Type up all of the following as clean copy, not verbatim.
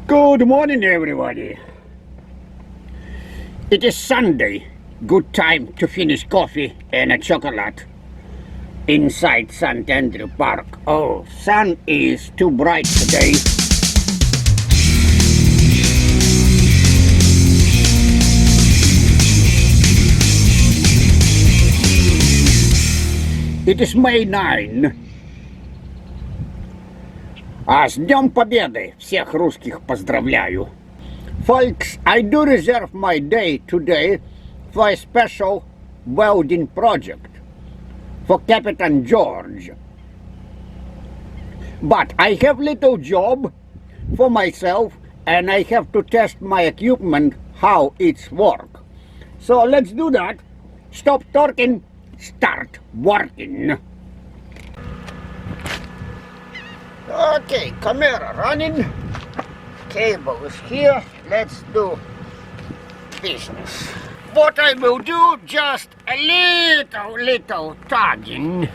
Good morning, everybody. It is Sunday. Good time to finish coffee and a chocolate inside St. Andrew Park. Oh, sun is too bright today. It is May 9. А с Днем Победы всех русских поздравляю. Folks, I do reserve my day today for a special welding project for Captain George. But I have little job for myself and I have to test my equipment how it's work. So let's do that. Stop talking, start working. Okay, camera running, cable is here, let's do business. What I will do, just a little tugging.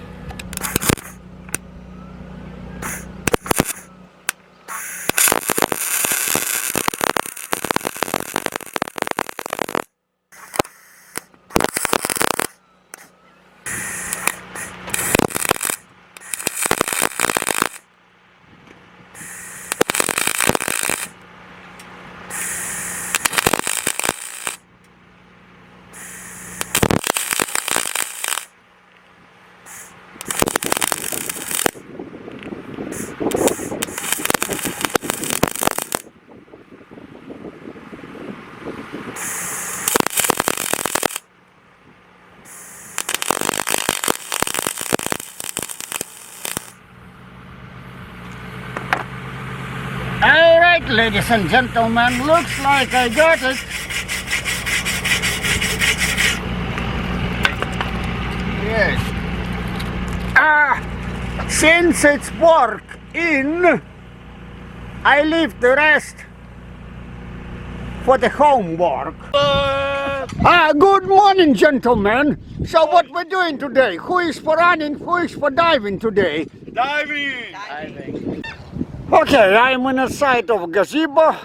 Alright, ladies and gentlemen, looks like I got it. Yes. Since it's work in, I leave the rest for the homework. Good morning, gentlemen. So what we're doing today? Who is for running, who is for diving today? Diving! Okay, I'm on the side of gazebo.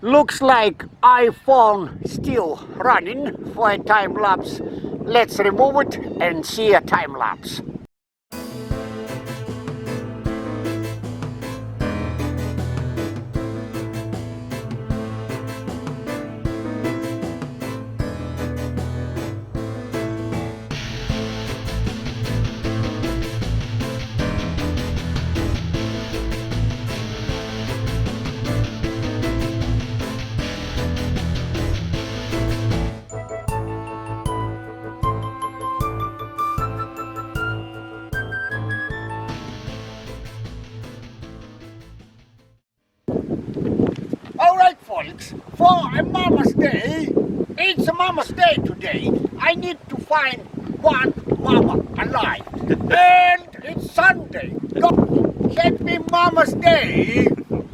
Looks like iPhone still running for a time lapse. Let's remove it and see a time lapse. Alright folks, for a Mama's Day, it's a Mama's Day today. I need to find one mama alive. And it's Sunday. Happy Mama's Day.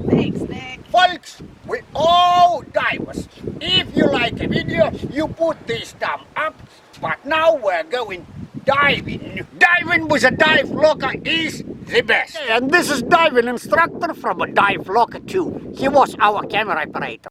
Thanks, Nick. Folks, we all divers. If you like the video, you put this thumb up. But now we're going diving. Diving with a dive locker is the best. And this is diving instructor from a dive locker 2. He was our camera operator.